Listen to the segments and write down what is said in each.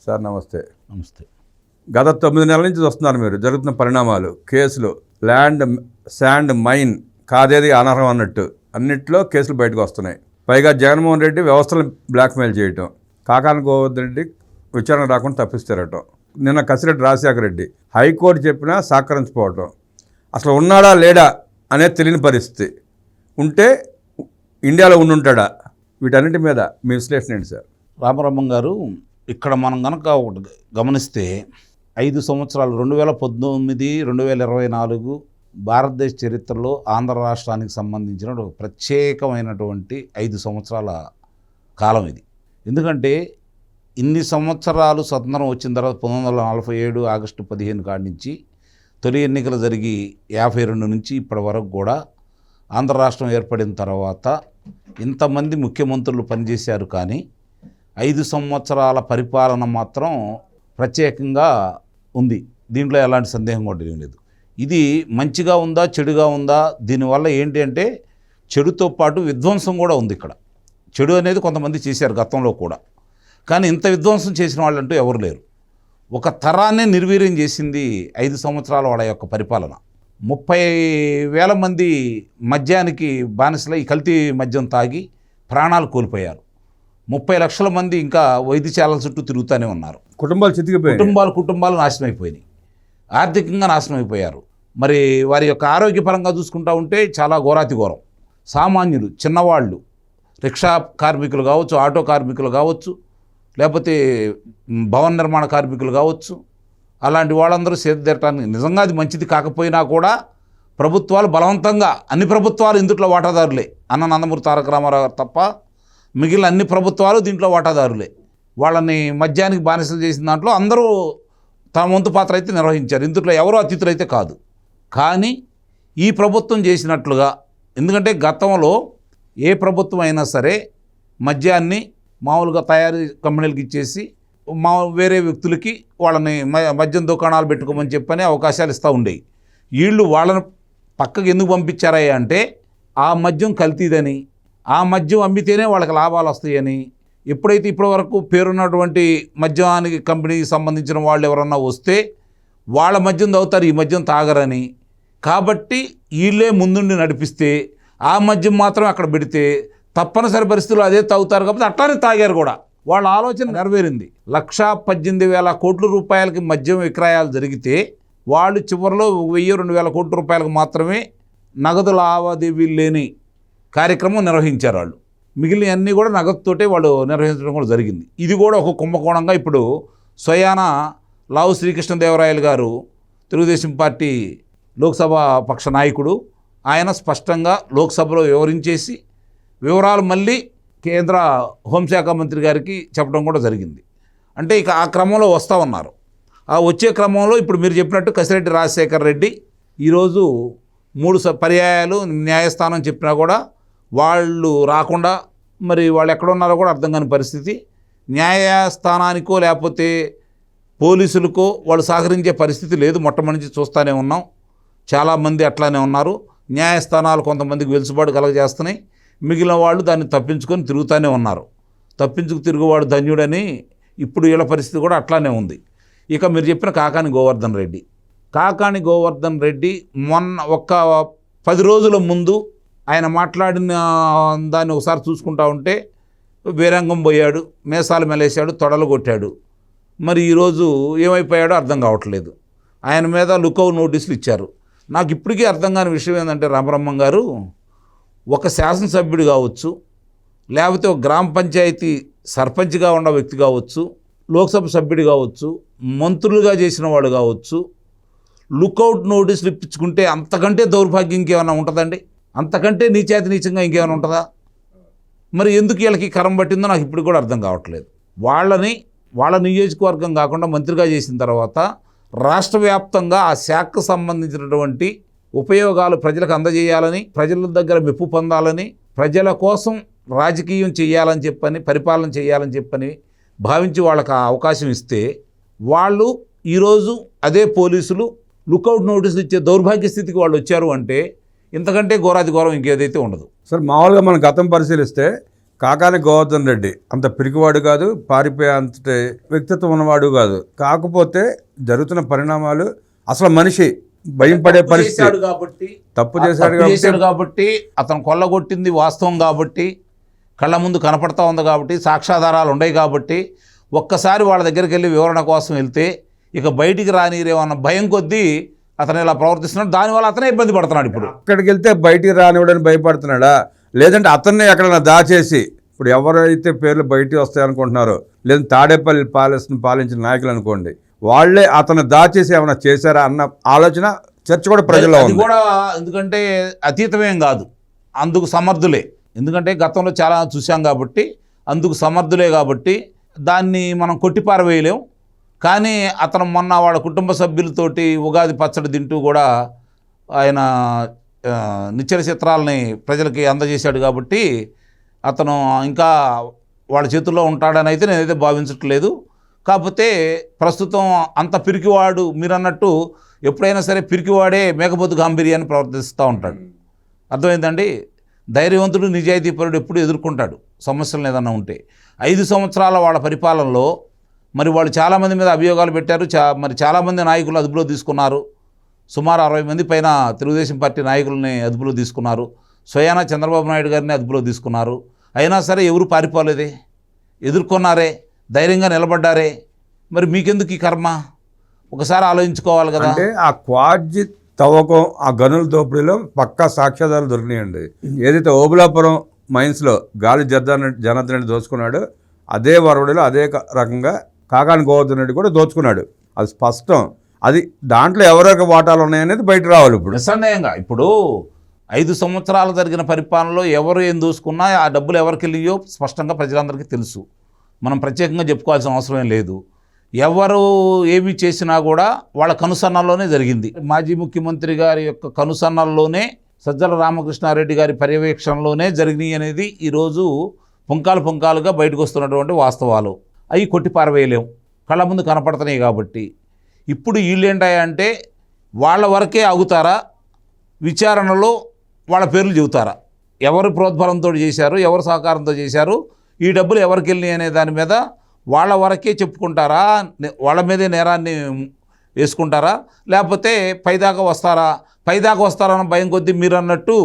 Sir నమస్తే. నమస్తే. గత 9 నెలల నుంచి వస్తున్నారు మీరు. జరుగుతున్న పరిణామాలు, కేసులు, ల్యాండ్ శాండ్ మైన్ కాదేది అనర్హం అన్నట్టు అన్నిట్లో కేసులు బయటకు వస్తున్నాయి. పైగా జగన్మోహన్ రెడ్డి వ్యవస్థలను బ్లాక్మెయిల్ చేయటం, కాకాని గోవర్ధన్ రెడ్డి విచారణ రాకుండా తప్పిస్తారటం, నిన్న కసిరెడ్డి రాజశేఖర రెడ్డి హైకోర్టు చెప్పినా సహకరించిపోవటం, అసలు ఉన్నాడా లేడా అనేది తెలియని పరిస్థితి, ఉంటే ఇండియాలో ఉండుంటాడా, వీటన్నిటి మీద మీ విశ్లేషణ ఏంటి సార్? రామబ్రహ్మం గారు, ఇక్కడ మనం కనుక ఒకటి గమనిస్తే 5 సంవత్సరాలు 2019, 2024 భారతదేశ చరిత్రలో ఆంధ్ర రాష్ట్రానికి సంబంధించిన ఒక ప్రత్యేకమైనటువంటి 5 సంవత్సరాల కాలం ఇది. ఎందుకంటే ఇన్ని సంవత్సరాలు స్వతంత్రం వచ్చిన తర్వాత 1947 ఆగస్టు 15 కాడి నుంచి తొలి ఎన్నికలు జరిగి 52 నుంచి ఇప్పటి వరకు కూడా ఆంధ్ర రాష్ట్రం ఏర్పడిన తర్వాత ఇంతమంది ముఖ్యమంత్రులు పనిచేశారు. కానీ 5 సంవత్సరాల పరిపాలన మాత్రం ప్రత్యేకంగా ఉంది. దీంట్లో ఎలాంటి సందేహం కూడా లేదు. ఇది మంచిగా ఉందా చెడుగా ఉందా, దీనివల్ల ఏంటి అంటే చెడుతో పాటు విధ్వంసం కూడా ఉంది. ఇక్కడ చెడు అనేది కొంతమంది చేశారు గతంలో కూడా, కానీ ఇంత విధ్వంసం చేసిన వాళ్ళంటూ ఎవరు లేరు. ఒక తరాన్నే నిర్వీర్యం చేసింది 5 సంవత్సరాల వాళ్ళ యొక్క పరిపాలన. 30,000 మంది మద్యానికి బానిసలై కల్తీ మద్యం తాగి ప్రాణాలు కోల్పోయారు. 30 లక్షల మంది ఇంకా వైద్యశాలల చుట్టూ తిరుగుతూనే ఉన్నారు. కుటుంబాలు చితికిపోయాయి. కుటుంబాలు నాశనం అయిపోయినాయి, ఆర్థికంగా నాశనం అయిపోయారు. మరి వారి యొక్క ఆరోగ్యపరంగా చూసుకుంటూ ఉంటే చాలా ఘోరాతి ఘోరం. సామాన్యులు, చిన్నవాళ్ళు, రిక్షా కార్మికులు కావచ్చు, ఆటో కార్మికులు కావచ్చు, లేకపోతే భవన నిర్మాణ కార్మికులు కావచ్చు, అలాంటి వాళ్ళందరూ సేదతీరటానికి నిజంగా అది మంచిది కాకపోయినా కూడా ప్రభుత్వాలు బలవంతంగా, అన్ని ప్రభుత్వాలు ఇందుట్లో వాటాదారులే. అన్న నందమూరి తారక రామారావు గారు తప్ప మిగిలిన అన్ని ప్రభుత్వాలు దీంట్లో వాటాదారులే. వాళ్ళని మద్యానికి బానిసలు చేసిన దాంట్లో అందరూ తమ వంతు పాత్ర అయితే నిర్వహించారు. ఇందులో ఎవరో అతిథులైతే కాదు. కానీ ఈ ప్రభుత్వం చేసినట్లుగా, ఎందుకంటే గతంలో ఏ ప్రభుత్వం అయినా సరే మద్యాన్ని మామూలుగా తయారీ కంపెనీలకు ఇచ్చేసి వేరే వ్యక్తులకి వాళ్ళని మద్యం దుకాణాలు పెట్టుకోమని చెప్పని అవకాశాలు ఇస్తూ ఉండేవి. వీళ్ళు వాళ్ళని పక్కకి ఎందుకు పంపించారా అంటే ఆ మద్యం కల్తీదని, ఆ మద్యం అమ్మితేనే వాళ్ళకి లాభాలు వస్తాయని. ఎప్పుడైతే ఇప్పటి వరకు పేరున్నటువంటి మద్యానికి కంపెనీకి సంబంధించిన వాళ్ళు ఎవరన్నా వస్తే వాళ్ళ మద్యం తాగుతారు, ఈ మద్యం తాగరని. కాబట్టి వీళ్ళే ముందుండి నడిపిస్తే ఆ మద్యం మాత్రం అక్కడ పెడితే తప్పనిసరి పరిస్థితుల్లో అదే తాగుతారు. కాబట్టి అట్లానే తాగారు కూడా. వాళ్ళ ఆలోచన నెరవేరింది. 1,18,000 కోట్ల రూపాయలకి మద్యం విక్రయాలు జరిగితే వాళ్ళు చివరిలో 1,000-2,000 కోట్ల రూపాయలకు మాత్రమే నగదు లావాదేవీలు లేని కార్యక్రమం నిర్వహించారు వాళ్ళు. మిగిలిన అన్నీ కూడా నగదుతోటే వాళ్ళు నిర్వహించడం కూడా జరిగింది. ఇది కూడా ఒక కుంభకోణంగా ఇప్పుడు స్వయాన లావు శ్రీకృష్ణదేవరాయలు గారు, తెలుగుదేశం పార్టీ లోక్సభ పక్ష నాయకుడు, ఆయన స్పష్టంగా లోక్సభలో వివరించేసి వివరాలు మళ్ళీ కేంద్ర హోంశాఖ మంత్రి గారికి చెప్పడం కూడా జరిగింది. అంటే ఇక ఆ క్రమంలో వస్తూ ఉన్నారు. ఆ వచ్చే క్రమంలో ఇప్పుడు మీరు చెప్పినట్టు కసిరెడ్డి రాజశేఖర రెడ్డి ఈరోజు 3 పర్యాయాలు న్యాయస్థానం చెప్పినా కూడా వాళ్ళు రాకుండా, మరి వాళ్ళు ఎక్కడున్నారో కూడా అర్థం కాని పరిస్థితి. న్యాయస్థానానికో లేకపోతే పోలీసులకో వాళ్ళు సహకరించే పరిస్థితి లేదు. మొట్టమొదటి నుంచి చూస్తూనే ఉన్నాం. చాలామంది అట్లానే ఉన్నారు. న్యాయస్థానాలు కొంతమందికి వెలుసుబాటు కలగజేస్తున్నాయి, మిగిలిన వాళ్ళు దాన్ని తప్పించుకొని తిరుగుతూనే ఉన్నారు. తిరుగువాడు ధన్యుడని ఇప్పుడు వీళ్ళ పరిస్థితి కూడా అట్లానే ఉంది. ఇక మీరు చెప్పిన కాకాని గోవర్ధన్ రెడ్డి మొన్న ఒక 10 రోజుల ముందు ఆయన మాట్లాడిన దాన్ని ఒకసారి చూసుకుంటా ఉంటే బేరంగం పోయాడు, మేసాలు మెలేశాడు, తొడలు కొట్టాడు. మరి ఈరోజు ఏమైపోయాడో అర్థం కావట్లేదు. ఆయన మీద లుకౌట్ నోటీసులు ఇచ్చారు. నాకు ఇప్పటికీ అర్థం కాని విషయం ఏంటంటే రామబ్రహ్మం గారు, ఒక శాసనసభ్యుడు కావచ్చు, లేకపోతే ఒక గ్రామ పంచాయతీ సర్పంచ్గా ఉన్న వ్యక్తి కావచ్చు, లోక్సభ సభ్యుడు కావచ్చు, మంత్రులుగా చేసిన వాడు కావచ్చు, లుకౌట్ నోటీసులు ఇప్పించుకుంటే అంతకంటే దౌర్భాగ్యం ఇంకేమైనా ఉంటుందండి? అంతకంటే నీచంగా ఇంకేమైనా ఉంటుందా? మరి ఎందుకు వీళ్ళకి కరం పట్టిందో నాకు ఇప్పుడు కూడా అర్థం కావట్లేదు. వాళ్ళ నియోజకవర్గం కాకుండా మంత్రిగా చేసిన తర్వాత రాష్ట్ర వ్యాప్తంగా ఆ శాఖకు సంబంధించినటువంటి ఉపయోగాలు ప్రజలకు అందజేయాలని, ప్రజల దగ్గర మెప్పు పొందాలని, ప్రజల కోసం రాజకీయం చేయాలని చెప్పని, పరిపాలన చేయాలని చెప్పని భావించి వాళ్ళకి ఆ అవకాశం ఇస్తే, వాళ్ళు ఈరోజు అదే పోలీసులు లుకౌట్ నోటీసులు ఇచ్చే దౌర్భాగ్య స్థితికి వాళ్ళు వచ్చారు అంటే ఇంతకంటే ఘోరాతి ఘోరం ఇంకేదైతే ఉండదు. సార్, మామూలుగా మనం గతం పరిశీలిస్తే కాకాని గోవర్ధన్ రెడ్డి అంత పిరికివాడు కాదు, పారిపోయే అంత వ్యక్తిత్వం ఉన్నవాడు కాదు. కాకపోతే జరుగుతున్న పరిణామాలు అసలు మనిషి భయం పడే పరిస్థితి. తప్పు చేశాడు కాబట్టి అతను కొల్లగొట్టింది వాస్తవం కాబట్టి, కళ్ళ ముందు కనపడతా ఉంది కాబట్టి, సాక్ష్యాధారాలు ఉన్నాయి కాబట్టి, ఒక్కసారి వాళ్ళ దగ్గరికి వెళ్ళి వివరణ కోసం వెళ్తే ఇక బయటికి రానిరేమన్న భయం కొద్దీ అతను ఇలా ప్రవర్తిస్తున్నాడు. దానివల్ల అతనే ఇబ్బంది పడుతున్నాడు. ఇప్పుడు అక్కడికి వెళ్తే బయటికి రానివ్వడానికి భయపడుతున్నాడా, లేదంటే అతన్ని ఎక్కడైనా దాచేసి, ఇప్పుడు ఎవరైతే పేర్లు బయటికి వస్తాయనుకుంటున్నారో, లేదంటే తాడేపల్లి ప్యాలెస్ని పాలించిన నాయకులు అనుకోండి, వాళ్ళే అతను దాచేసి ఏమైనా చేశారా అన్న ఆలోచన చర్చ కూడా ప్రజల్లో ఉంది. కూడా ఎందుకంటే అతీతమేం కాదు, అందుకు సమర్థులే. ఎందుకంటే గతంలో చాలా చూసాం కాబట్టి అందుకు సమర్థులే కాబట్టి దాన్ని మనం కొట్టిపారవేయలేం. కానీ అతను మొన్న వాళ్ళ కుటుంబ సభ్యులతోటి ఉగాది పచ్చడి తింటూ కూడా ఆయన నిశ్చల చిత్రాలని ప్రజలకి అందజేశాడు కాబట్టి అతను ఇంకా వాళ్ళ చేతుల్లో ఉంటాడని అయితే నేనైతే భావించట్లేదు. కాకపోతే ప్రస్తుతం అంత పిరికివాడు, మీరు అన్నట్టు ఎప్పుడైనా సరే పిరికివాడే మేకపోతు గాంభీర్యాన్ని ప్రవర్తిస్తూ ఉంటాడు. అర్థమైందండి? ధైర్యవంతుడు నిజాయితీపరుడు ఎప్పుడు ఎదుర్కొంటాడు సమస్యలు ఏదన్నా ఉంటే. 5 సంవత్సరాల వాళ్ళ పరిపాలనలో మరి వాళ్ళు చాలామంది మీద అభియోగాలు పెట్టారు. మరి చాలామంది నాయకులు అదుపులో తీసుకున్నారు. సుమారు 60 మంది పైన తెలుగుదేశం పార్టీ నాయకులని అదుపులో తీసుకున్నారు. స్వయానా చంద్రబాబు నాయుడు గారిని అదుపులో తీసుకున్నారు. అయినా సరే ఎవరు పారిపోలేదే, ఎదుర్కొన్నారే, ధైర్యంగా నిలబడ్డారే. మరి మీకెందుకు ఈ కర్మ? ఒకసారి ఆలోచించుకోవాలి కదా. అంటే ఆ క్వాడ్జి తవ్వకం, ఆ గనుల దోపిడీలో పక్కా సాక్ష్యాధారాలు దొరికినాయండి. ఏదైతే ఓబులాపురం మైన్స్లో గాలి జనార్దన్ రెడ్డి దోచుకున్నాడు, అదే వరవడిలో అదే రకంగా కాకాని గోవర్ధన్ రెడ్డి కూడా దోచుకున్నాడు. అది స్పష్టం. అది దాంట్లో ఎవరెవరికి వాటాలు ఉన్నాయనేది బయట రావాలి. ఇప్పుడు నిస్సందేహంగా ఇప్పుడు 5 సంవత్సరాలు జరిగిన పరిపాలనలో ఎవరు ఏం దోసుకున్నా ఆ డబ్బులు ఎవరికి వెళ్ళియో స్పష్టంగా ప్రజలందరికీ తెలుసు. మనం ప్రత్యేకంగా చెప్పుకోవాల్సిన అవసరం లేదు. ఎవరు ఏమి చేసినా కూడా వాళ్ళ కనుసన్నల్లోనే జరిగింది. మాజీ ముఖ్యమంత్రి గారి యొక్క కనుసన్నల్లోనే, సజ్జల రామకృష్ణారెడ్డి గారి పర్యవేక్షణలోనే జరిగినాయి అనేది ఈరోజు పుంకాలుగా బయటకు వస్తున్నటువంటి వాస్తవాలు. అవి కొట్టిపారవేయలేం, కళ్ళ ముందు కనపడుతున్నాయి. కాబట్టి ఇప్పుడు వీళ్ళేంటాయంటే వాళ్ళ వరకే ఆగుతారా, విచారణలో వాళ్ళ పేర్లు చెబుతారా, ఎవరు ప్రోద్బలంతో చేశారు, ఎవరు సహకారంతో చేశారు, ఈ డబ్బులు ఎవరికి వెళ్ళినాయి అనే దాని మీద వాళ్ళ వరకే చెప్పుకుంటారా, వాళ్ళ మీదే నేరాన్ని వేసుకుంటారా, లేకపోతే పైదాకా వస్తారన్న భయం కొద్దీ మీరు అన్నట్టు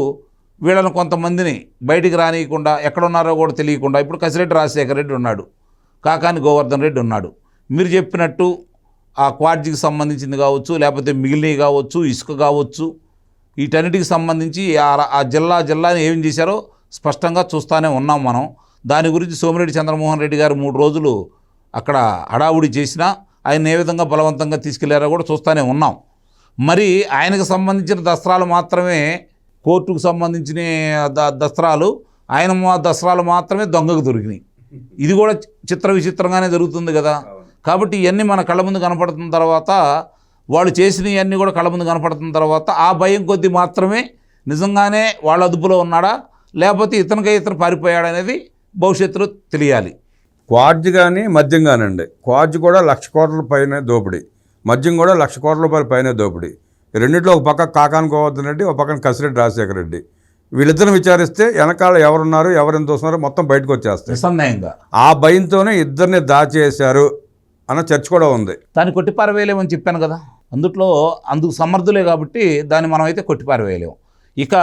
వీళ్ళని కొంతమందిని బయటికి రానియకుండా, ఎక్కడున్నారో కూడా తెలియకుండా, ఇప్పుడు కసిరెడ్డి రాజశేఖర రెడ్డి ఉన్నాడు, కాకాని గోవర్ధన్ రెడ్డి ఉన్నాడు. మీరు చెప్పినట్టు ఆ క్వాడ్జికి సంబంధించింది కావచ్చు, లేకపోతే మిగిలినవి కావచ్చు, ఇసుక కావచ్చు, వీటన్నిటికి సంబంధించి ఆ జిల్లాని ఏం చేశారో స్పష్టంగా చూస్తూనే ఉన్నాం మనం. దాని గురించి సోమిరెడ్డి చంద్రమోహన్ రెడ్డి గారు 3 రోజులు అక్కడ హడావుడి చేసినా ఆయన ఏ విధంగా బలవంతంగా తీసుకెళ్లారో కూడా చూస్తూనే ఉన్నాం. మరి ఆయనకు సంబంధించిన దస్త్రాలు మాత్రమే, కోర్టుకు సంబంధించిన దస్త్రాలు, ఆయన దస్త్రాలు మాత్రమే దొంగకు దొరికినాయి. ఇది కూడా విచిత్రంగానే జరుగుతుంది కదా. కాబట్టి ఇవన్నీ మన కళ్ళ ముందు కనపడుతున్న తర్వాత, వాళ్ళు చేసిన ఇవన్నీ కూడా కళ్ళ ముందు కనపడుతున్న తర్వాత ఆ భయం కొద్దీ మాత్రమే నిజంగానే వాళ్ళ అదుపులో ఉన్నాడా, లేకపోతే ఇతను పారిపోయాడనేది భవిష్యత్తులో తెలియాలి. క్వాడ్జ్ కానీ మద్యం కానండి, క్వాడ్జ్ కూడా 1,00,000 కోట్ల పైన దోపిడీ, మద్యం కూడా 1,00,000 కోట్ల రూపాయల పైన దోపిడీ. రెండిట్లో ఒక పక్క కాకాని గోవర్ధన్ రెడ్డి, ఒక పక్కన కసిరెడ్డి రాజశేఖర రెడ్డి. వీళ్ళిద్దరిని విచారిస్తే వెనకాల ఎవరున్నారు, ఎవరెంత వస్తున్నారో మొత్తం బయటకు వచ్చేస్తాయి. సందేహంగా ఆ భయంతోనే ఇద్దరిని దాచేశారు అన్న చర్చ కూడా ఉంది. దాన్ని కొట్టిపారవేయలేమని చెప్పాను కదా. అందుకు సమర్థులే కాబట్టి దాన్ని మనం అయితే కొట్టిపారవేయలేము. ఇక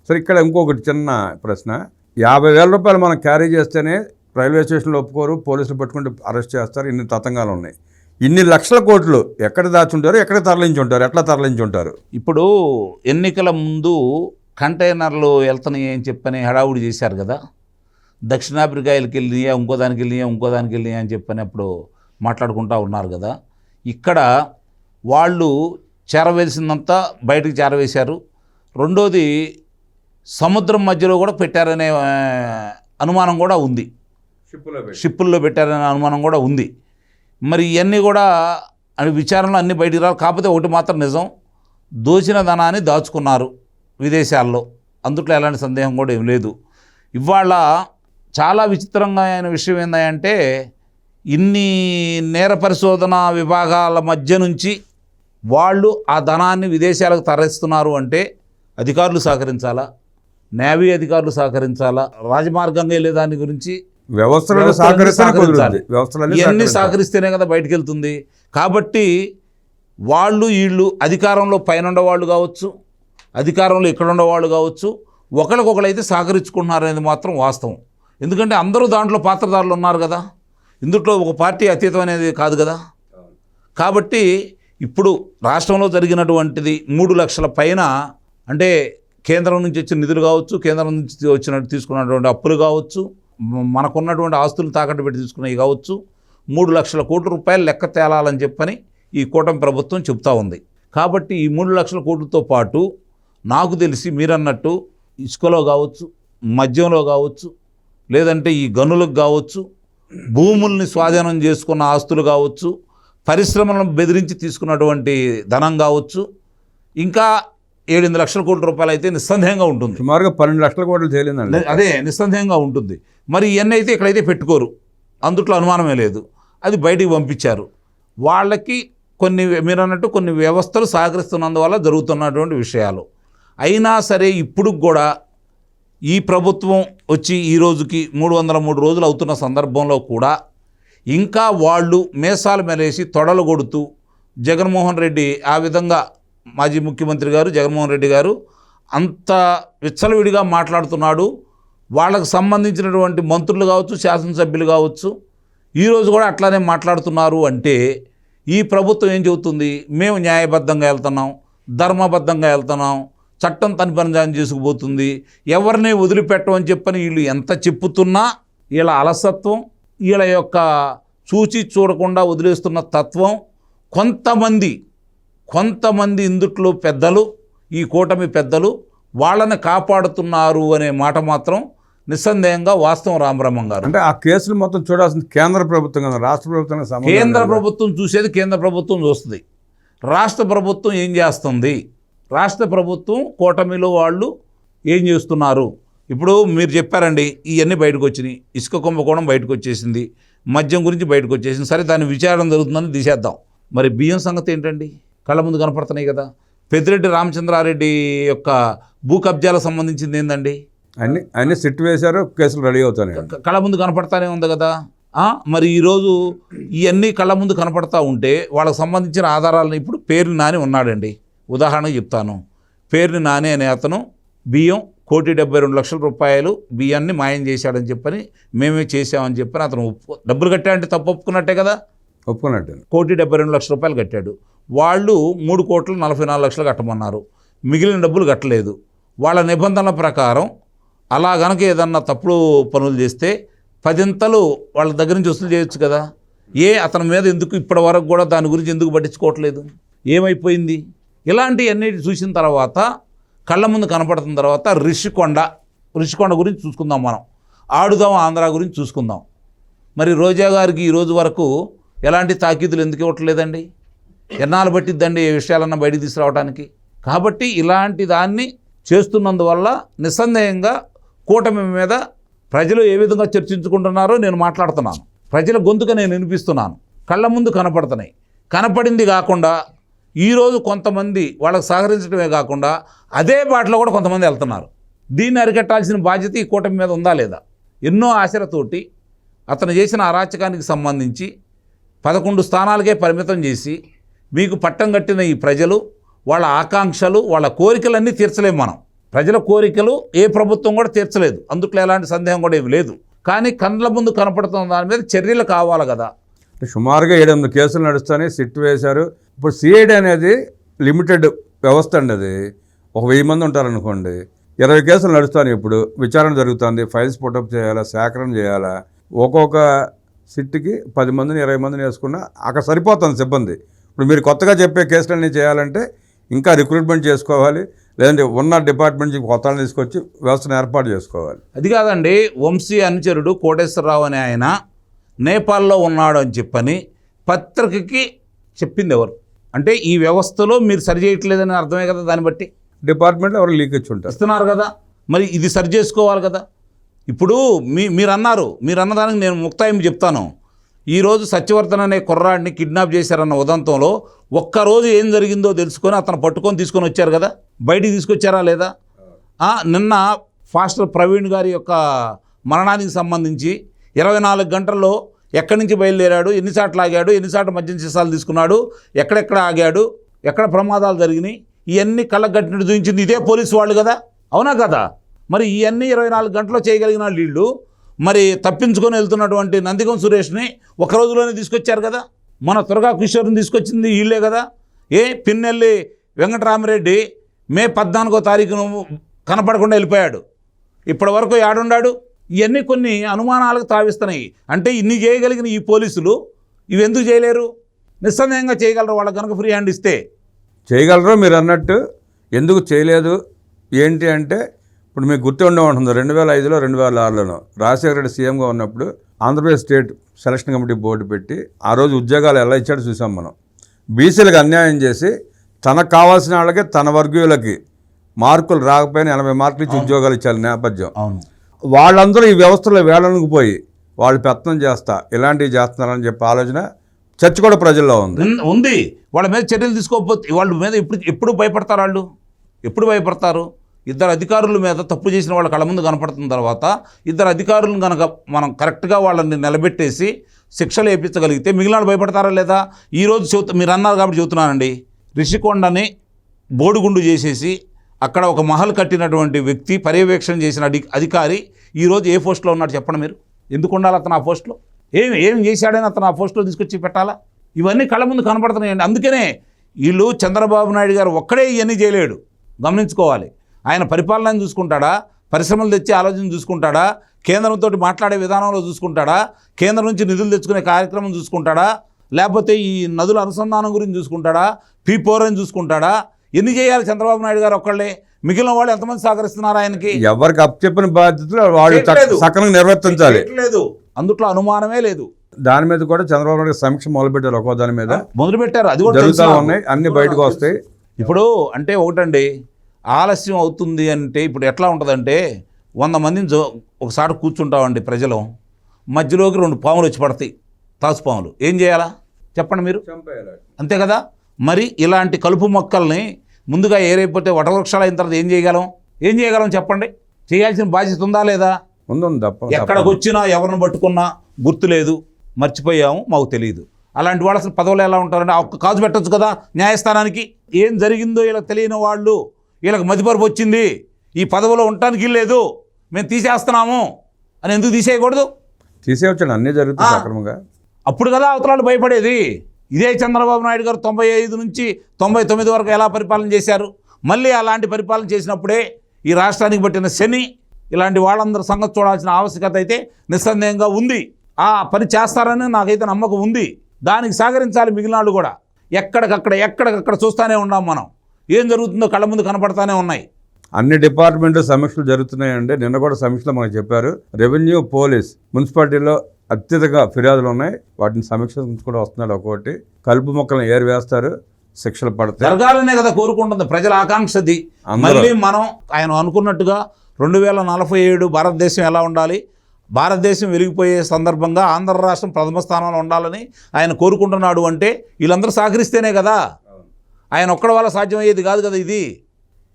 సరే, ఇక్కడ ఇంకొకటి చిన్న ప్రశ్న. 50,000 రూపాయలు మనం క్యారీ చేస్తేనే రైల్వే స్టేషన్లో ఒప్పుకోరు, పోలీసులు పట్టుకుంటే అరెస్ట్ చేస్తారు. ఇన్ని తతంగాలు ఉన్నాయి. ఇన్ని లక్షల కోట్లు ఎక్కడ దాచుంటారు, ఎక్కడ తరలించి ఉంటారు, ఎట్లా తరలించి ఉంటారు? ఇప్పుడు ఎన్నికల ముందు కంటైనర్లు వెళ్తున్నాయి అని చెప్పని హడావుడి చేశారు కదా. దక్షిణాఫ్రికాకి వెళ్ళినాయా, ఇంకో దానికి వెళ్ళినాయా అని చెప్పని అప్పుడు మాట్లాడుకుంటూ ఉన్నారు కదా. ఇక్కడ వాళ్ళు చేరవేసిందంతా బయటకు చేరవేశారు. రెండోది, సముద్రం మధ్యలో కూడా పెట్టారనే అనుమానం కూడా ఉంది, షిప్పుల్లో పెట్టారనే అనుమానం కూడా ఉంది. మరి ఇవన్నీ కూడా విచారణలో అన్నీ బయటికి రావు. కాకపోతే ఒకటి మాత్రం నిజం, దోచిన ధనాన్ని దాచుకున్నారు విదేశాల్లో, అందుట్లో ఎలాంటి సందేహం కూడా ఏం లేదు. ఇవాళ చాలా విచిత్రంగా అయిన విషయం ఏంటంటే, ఇన్ని నేర పరిశోధన విభాగాల మధ్య నుంచి వాళ్ళు ఆ ధనాన్ని విదేశాలకు తరలిస్తున్నారు అంటే అధికారులు సహకరించాలా, నేవీ అధికారులు సహకరించాలా, రాజమార్గంగా వెళ్ళే దాని గురించి వ్యవస్థలను సహకరిస్తేనే కుదురుతుంది. వ్యవస్థలన్నీ ఇవన్నీ సహకరిస్తేనే కదా బయటకు వెళ్తుంది. కాబట్టి వీళ్ళు అధికారంలో పైన ఉండేవాళ్ళు కావచ్చు, అధికారంలో ఇక్కడ ఉండేవాళ్ళు కావచ్చు, ఒకరికొకరైతే సహకరించుకుంటున్నారు అనేది మాత్రం వాస్తవం. ఎందుకంటే అందరూ దాంట్లో పాత్రదారులు ఉన్నారు కదా, ఇందులో ఒక పార్టీ అతీతం అనేది కాదు కదా. కాబట్టి ఇప్పుడు రాష్ట్రంలో జరిగినటువంటిది 3 లక్షల పైన, అంటే కేంద్రం నుంచి వచ్చిన నిధులు కావచ్చు, కేంద్రం నుంచి వచ్చినట్టు తీసుకున్నటువంటి అప్పులు కావచ్చు, మనకున్నటువంటి ఆస్తులు తాకట్టు పెట్టి తీసుకున్నవి కావచ్చు, 3 లక్షల కోట్ల రూపాయలు లెక్క తేలాలని చెప్పని ఈ కూటమి ప్రభుత్వం చెప్తా ఉంది. కాబట్టి ఈ 3 లక్షల కోట్లతో పాటు నాకు తెలిసి మీరన్నట్టు ఇసుకలో కావచ్చు, మద్యంలో కావచ్చు, లేదంటే ఈ గనులకు కావచ్చు, భూముల్ని స్వాధీనం చేసుకున్న ఆస్తులు కావచ్చు, పరిశ్రమలను బెదిరించి తీసుకున్నటువంటి ధనం కావచ్చు, ఇంకా 7-8 లక్షల కోట్ల రూపాయలు అయితే నిస్సందేహంగా ఉంటుంది. సుమారుగా 12 లక్షల కోట్లు తేలిందండి. అదే నిస్సందేహంగా ఉంటుంది. మరి ఇవన్నీ అయితే ఇక్కడైతే పెట్టుకోరు, అందుట్లో అనుమానమే లేదు. అది బయటికి పంపించారు. వాళ్ళకి మీరు అన్నట్టు కొన్ని వ్యవస్థలు సహకరిస్తున్నందువల్ల జరుగుతున్నటువంటి విషయాలు. అయినా సరే ఇప్పుడు కూడా ఈ ప్రభుత్వం వచ్చి ఈ రోజుకి 303 రోజులు అవుతున్న సందర్భంలో కూడా ఇంకా వాళ్ళు మేసాలు మెలేసి తొడలు కొడుతూ జగన్మోహన్ రెడ్డి, ఆ విధంగా మాజీ ముఖ్యమంత్రి గారు జగన్మోహన్ రెడ్డి గారు అంత విచ్చలవిడిగా మాట్లాడుతున్నాడు. వాళ్ళకు సంబంధించినటువంటి మంత్రులు కావచ్చు, శాసనసభ్యులు కావచ్చు, ఈరోజు కూడా అట్లానే మాట్లాడుతున్నారు. అంటే ఈ ప్రభుత్వం ఏం చెబుతుంది? మేము న్యాయబద్ధంగా వెళ్తున్నాం, ధర్మబద్ధంగా వెళ్తున్నాం, చట్టం తన పని చేసుకుపోతుంది, ఎవరిని వదిలిపెట్టమని చెప్పని వీళ్ళు ఎంత చెప్పుతున్నా వీళ్ళ అలసత్వం, వీళ్ళ యొక్క చూచి చూడకుండా వదిలేస్తున్న తత్వం, కొంతమంది ఇందుట్లో పెద్దలు, ఈ కూటమి పెద్దలు వాళ్ళని కాపాడుతున్నారు అనే మాట మాత్రం నిస్సందేహంగా వాస్తవం. రామబ్రహ్మం గారు, అంటే ఆ కేసులు మొత్తం చూడాల్సింది కేంద్ర ప్రభుత్వం కదా, రాష్ట్ర ప్రభుత్వం. కేంద్ర ప్రభుత్వం చూసేది కేంద్ర ప్రభుత్వం చూస్తుంది. రాష్ట్ర ప్రభుత్వం ఏం చేస్తుంది? రాష్ట్ర ప్రభుత్వం కూటమిలో వాళ్ళు ఏం చేస్తున్నారు? ఇప్పుడు మీరు చెప్పారండి, ఇవన్నీ బయటకు వచ్చినాయి. ఇసుక కుంభకోణం బయటకు వచ్చేసింది, మద్యం గురించి బయటకు వచ్చేసింది. సరే, దాని విచారణ జరుగుతుందని తీసేద్దాం. మరి బియ్యం సంగతి ఏంటండి? కళ్ళ ముందు కనపడుతున్నాయి కదా. పెద్దిరెడ్డి రామచంద్రారెడ్డి యొక్క భూ కబ్జాలకు సంబంధించింది ఏందండి? అన్ని సిట్ వేశారు, కేసులు రెడీ అవుతాయి, కళ్ళ ముందు కనపడతానే ఉంది కదా. మరి ఈరోజు ఇవన్నీ కళ్ళ ముందు కనపడతా ఉంటే వాళ్ళకి సంబంధించిన ఆధారాలను ఇప్పుడు పేరుని నాని ఉన్నాడండి, ఉదాహరణకు చెప్తాను. పేరుని నాని అనే అతను బియ్యం 1,72,00,000 రూపాయలు బియ్యాన్ని మాయం చేశాడని చెప్పని, మేమే చేసామని చెప్పని అతను డబ్బులు కట్టాడంటే తప్పు ఒప్పుకున్నట్టే కదా. ఒప్పుకున్నట్టు 1,72,00,000 రూపాయలు కట్టాడు. వాళ్ళు 3,44,00,000 కట్టమన్నారు, మిగిలిన డబ్బులు కట్టలేదు. వాళ్ళ నిబంధనల ప్రకారం అలా గనక ఏదన్నా తప్పుడు పనులు చేస్తే 10 వాళ్ళ దగ్గర నుంచి వసూలు చేయొచ్చు కదా. అతని మీద ఎందుకు ఇప్పటి వరకు కూడా దాని గురించి ఎందుకు పట్టించుకోవట్లేదు? ఏమైపోయింది? ఇలాంటివన్నీ చూసిన తర్వాత, కళ్ళ ముందు కనపడుతున్న తర్వాత రిషికొండ గురించి చూసుకుందాం మనం. ఆడుదాం ఆంధ్ర గురించి చూసుకుందాం. మరి రోజా గారికి ఈరోజు వరకు ఎలాంటి తాకీదులు ఎందుకు ఇవ్వట్లేదండి? ఎన్నాళ్ళు పట్టిద్దండి ఏ విషయాలన్నా బయటికి తీసుకురావడానికి? కాబట్టి ఇలాంటి దాన్ని చేస్తున్నందువల్ల నిస్సందేహంగా కూటమి మీద ప్రజలు ఏ విధంగా చర్చించుకుంటున్నారో నేను మాట్లాడుతున్నాను. ప్రజల గొంతుక నేను వినిపిస్తున్నాను. కళ్ళ ముందు కనపడుతున్నాయి. కనపడింది కాకుండా ఈరోజు కొంతమంది వాళ్ళకు సహకరించడమే కాకుండా అదే బాటలో కూడా కొంతమంది వెళ్తున్నారు. దీన్ని అరికట్టాల్సిన బాధ్యత ఈ కూటమి మీద ఉందా లేదా? ఎన్నో ఆశలతోటి అతను చేసిన అరాచకానికి సంబంధించి 11 స్థానాలకే పరిమితం చేసి మీకు పట్టం కట్టిన ఈ ప్రజలు, వాళ్ళ ఆకాంక్షలు, వాళ్ళ కోరికలన్నీ తీర్చలేము మనం. ప్రజల కోరికలు ఏ ప్రభుత్వం కూడా తీర్చలేదు, అందుట్లో ఎలాంటి సందేహం కూడా ఏమి లేదు. కానీ కళ్ళ ముందు కనపడుతున్న దాని మీద చర్యలు కావాలి కదా. సుమారుగా 700 కేసులు నడుస్తాయని సిట్ వేశారు. ఇప్పుడు సిఐడి అనేది లిమిటెడ్ వ్యవస్థ అండి. అది 1000 మంది ఉంటారనుకోండి, 20 కేసులు నడుస్తాను. ఇప్పుడు విచారణ జరుగుతుంది, ఫైల్స్ పుటప్ చేయాలా, సేకరణ చేయాలా. ఒక్కొక్క సిట్కి 10 మందిని 20 మందిని వేసుకున్నా అక్కడ సరిపోతుంది సిబ్బంది. ఇప్పుడు మీరు కొత్తగా చెప్పే కేసులన్నీ చేయాలంటే ఇంకా రిక్రూట్మెంట్ చేసుకోవాలి, లేదంటే ఉన్న డిపార్ట్మెంట్ నుంచి కొత్తలను తీసుకొచ్చి వ్యవస్థను ఏర్పాటు చేసుకోవాలి. అది కాదండి, వంశీ అనుచరుడు కోటేశ్వరరావు అనే ఆయన నేపాల్లో ఉన్నాడు అని చెప్పని పత్రికకి చెప్పింది ఎవరు? అంటే ఈ వ్యవస్థలో మీరు సరి చేయట్లేదని అర్థమే కదా. దాన్ని బట్టి డిపార్ట్మెంట్లో ఎవరు లీకేజ్ ఉంటారు, ఇస్తున్నారు కదా. మరి ఇది సరి చేసుకోవాలి కదా. ఇప్పుడు మీరు అన్నదానికి నేను ముక్తాయింపు చెప్తాను. ఈరోజు సత్యవర్ధన్ అనే కుర్రాడిని కిడ్నాప్ చేశారన్న ఉదంతంలో ఒక్కరోజు ఏం జరిగిందో తెలుసుకొని అతను పట్టుకొని తీసుకొని వచ్చారు కదా. బయటికి తీసుకొచ్చారా లేదా? నిన్న ఫాస్టర్ ప్రవీణ్ గారి యొక్క మరణానికి సంబంధించి 24 గంటల్లో ఎక్కడి నుంచి బయలుదేరాడు, ఎన్నిసార్లు ఆగాడు, ఎన్నిసార్లు మద్యం సీసాలు తీసుకున్నాడు, ఎక్కడెక్కడ ఆగాడు, ఎక్కడ ప్రమాదాలు జరిగినాయి, ఇవన్నీ కళ్ళకు కట్టినట్టు చూపించింది ఇదే పోలీసు వాళ్ళు కదా, అవునా కదా? మరి ఇవన్నీ 24 గంటల్లో చేయగలిగిన వీళ్ళు మరి తప్పించుకొని వెళ్తున్నటువంటి నందిగం సురేష్ని ఒక రోజులోనే తీసుకొచ్చారు కదా. మన త్వరగా కిషోర్ని తీసుకొచ్చింది వీళ్ళే కదా. పిన్నెల్లి వెంకటరామరెడ్డి మే 14వ తారీఖున కనపడకుండా వెళ్ళిపోయాడు. ఇప్పటి వరకు ఏడున్నాడు? ఇవన్నీ కొన్ని అనుమానాలకు తావిస్తున్నాయి. అంటే ఇన్ని చేయగలిగిన ఈ పోలీసులు ఇవి ఎందుకు చేయలేరు? నిస్సందేహంగా చేయగలరు. వాళ్ళకి కనుక ఫ్రీ హ్యాండ్ ఇస్తే చేయగలరు. మీరు అన్నట్టు ఎందుకు చేయలేదు ఏంటి అంటే, ఇప్పుడు మీకు గుర్తు ఉండే ఉంటుంది 2005లో 2006లోనో రాజశేఖర రెడ్డి సీఎంగా ఉన్నప్పుడు Andhra Pradesh state selection committee board పెట్టి ఆ రోజు ఉద్యోగాలు ఎలా ఇచ్చాడో చూసాం మనం. బీసీలకు అన్యాయం చేసి తనకు కావాల్సిన వాళ్ళకి, తన వర్గీయులకి మార్కులు రాకపోయినా 80 మార్కులు ఇచ్చి ఉద్యోగాలు ఇచ్చారు నేపథ్యం. వాళ్ళందరూ ఈ వ్యవస్థలో వేళనికి పోయి వాళ్ళు పెత్తనం చేస్తా ఇలాంటివి చేస్తున్నారని చెప్పి ఆలోచన చర్చ కూడా ప్రజల్లో ఉంది. వాళ్ళ మీద చర్యలు తీసుకోకపోతే వాళ్ళ మీద ఎప్పుడు భయపడతారు? వాళ్ళు ఎప్పుడు భయపడతారు? ఇద్దరు అధికారుల మీద తప్పు చేసిన వాళ్ళ కళ్ళ ముందు కనపడుతున్న తర్వాత ఇద్దరు అధికారులను కనుక మనం కరెక్ట్గా వాళ్ళని నిలబెట్టేసి శిక్షలు వేయించగలిగితే మిగిలిన వాళ్ళు భయపడతారా లేదా? ఈరోజు మీరు అన్నారు కాబట్టి చెబుతున్నానండి. రిషికొండని బోడిగుండు చేసేసి అక్కడ ఒక మహల్ కట్టినటువంటి వ్యక్తి, పర్యవేక్షణ చేసిన అధికారి ఈరోజు ఏ పోస్టులో ఉన్నాడు చెప్పండి మీరు? ఎందుకు ఉండాలి అతను ఆ పోస్టులో? ఏం చేశాడని అతను ఆ పోస్టులో తీసుకొచ్చి పెట్టాలా? ఇవన్నీ కళ్ళ ముందు కనపడుతున్నాయండి. అందుకనే వీళ్ళు చంద్రబాబు నాయుడు గారు ఒక్కడే ఇవన్నీ చేయలేడు, గమనించుకోవాలి. ఆయన పరిపాలన చూసుకుంటాడా, పరిశ్రమలు తెచ్చి ఆలోచన చూసుకుంటాడా, కేంద్రంతో మాట్లాడే విధానంలో చూసుకుంటాడా, కేంద్రం నుంచి నిధులు తెచ్చుకునే కార్యక్రమం చూసుకుంటాడా, లేకపోతే ఈ నదుల అనుసంధానం గురించి చూసుకుంటాడా, P4 అని చూసుకుంటాడా? ఎన్ని చేయాలి చంద్రబాబు నాయుడు గారు ఒక్కళ్ళే? మిగిలిన వాళ్ళు ఎంతమంది సహకరిస్తున్నారు ఆయనకి? ఎవరికి అప్పచెప్పిన బాధ్యతలు వాళ్ళు సక్రమంగా నిర్వర్తించాలి. లేదు, అందుట్లో అనుమానమే లేదు. దాని మీద కూడా చంద్రబాబు నాయుడు సమీక్ష మొదలుపెట్టారు. ఒక్కో దాని మీద మొదలుపెట్టారు. అది కూడా జరుగుతూ ఉన్నాయి, అన్ని బయటకు వస్తాయి. ఇప్పుడు అంటే ఒకటండి, ఆలస్యం అవుతుంది అంటే ఇప్పుడు ఎట్లా ఉంటుందంటే 100 మందిని ఒకసారి కూర్చుంటామండి ప్రజలు, మధ్యలోకి 2 పాములు వచ్చి పడతాయి, తాసుపాములు. ఏం చేయాలా చెప్పండి మీరు? అంతే కదా. మరి ఇలాంటి కలుపు మొక్కల్ని ముందుగా ఏరైపోతే వటవృక్షాలు అయిన తర్వాత ఏం చేయగలం చెప్పండి? చేయాల్సిన బాధ్యత ఉందా లేదా? ఎక్కడికి వచ్చినా ఎవరిని పట్టుకున్నా గుర్తు లేదు, మర్చిపోయాము, మాకు తెలియదు. అలాంటి వాళ్ళు అసలు పదవులు ఎలా ఉంటారంటే ఒక్క కాజు పెట్టచ్చు కదా న్యాయస్థానానికి. ఏం జరిగిందో ఇలా తెలియని వాళ్ళు, వీళ్ళకి మతిపరుపు వచ్చింది, ఈ పదవిలో ఉండటానికి లేదు, మేము తీసేస్తున్నాము అని ఎందుకు తీసేయకూడదు? తీసేయచ్చు, అన్నీ జరుగుతుంది సక్రమంగా. అప్పుడు కదా అవతలాలు భయపడేది. ఇదే చంద్రబాబు నాయుడు గారు 95 నుంచి 99 వరకు ఎలా పరిపాలన చేశారు? మళ్ళీ అలాంటి పరిపాలన చేసినప్పుడే ఈ రాష్ట్రానికి పట్టిన శని, ఇలాంటి వాళ్ళందరూ సంగతి చూడాల్సిన ఆవశ్యకత అయితే నిస్సందేహంగా ఉంది. ఆ పని చేస్తారని నాకైతే నమ్మకం ఉంది. దానికి సహకరించాలి మిగిలిన వాళ్ళు కూడా. ఎక్కడికక్కడ చూస్తూనే ఉన్నాం మనం. ఏం జరుగుతుందో కళ్ళ ముందు కనపడతానే ఉన్నాయి. అన్ని డిపార్ట్మెంట్లు సమీక్షలు జరుగుతున్నాయండి. నిన్న కూడా సమీక్షలో మనకు చెప్పారు. రెవెన్యూ, పోలీస్, మున్సిపాలిటీలో అత్యధిక ఫిర్యాదులు ఉన్నాయి. వాటిని సమీక్ష కూడా వస్తున్నాడు. ఒక్కొక్కటి కలుపు మొక్కలను ఏరివేస్తారు, శిక్షలు పడతాయి. జరగాలనే కదా కోరుకుంటుంది ప్రజల ఆకాంక్షది. మళ్ళీ మనం ఆయన అనుకున్నట్టుగా 2047 భారతదేశం ఎలా ఉండాలి, భారతదేశం వెలిగిపోయే సందర్భంగా ఆంధ్ర రాష్ట్రం ప్రథమ స్థానంలో ఉండాలని ఆయన కోరుకుంటున్నాడు. అంటే వీళ్ళందరూ సహకరిస్తేనే కదా, ఆయన ఒక్కడి వల్ల సాధ్యమయ్యేది కాదు కదా ఇది.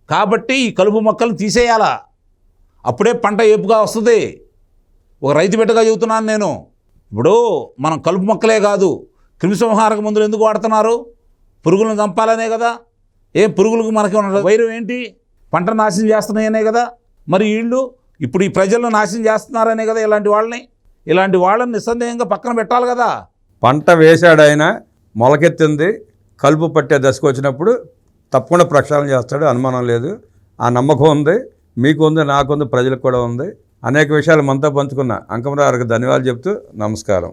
కాబట్టి ఈ కలుపు మొక్కలను తీసేయాలా, అప్పుడే పంట ఏపుగా వస్తుంది. ఒక రైతు బిడ్డగా చెబుతున్నాను నేను. ఇప్పుడు మనం కలుపు మొక్కలే కాదు, క్రిమిసంహారక మందులు ఎందుకు వాడుతున్నారు? పురుగులను చంపాలనే కదా. పురుగులకు మనకి ఉన్న వైరం ఏంటి? పంట నాశనం చేస్తున్నాయనే కదా. మరి వీళ్ళు ఇప్పుడు ఈ ప్రజలను నాశనం చేస్తున్నారనే కదా ఇలాంటి వాళ్ళని నిస్సందేహంగా పక్కన పెట్టాలి కదా. పంట వేశాడైనా మొలకెత్తింది, కలుపు పట్టే దశకు వచ్చినప్పుడు తప్పకుండా ప్రక్షాళన చేస్తాడు, అనుమానం లేదు. ఆ నమ్మకం ఉంది, మీకు ఉంది, నాకుంది, ప్రజలకు కూడా ఉంది. అనేక విషయాలు మనతో పంచుకున్న అంకమరావుకి ధన్యవాదాలు చెప్తూ నమస్కారం.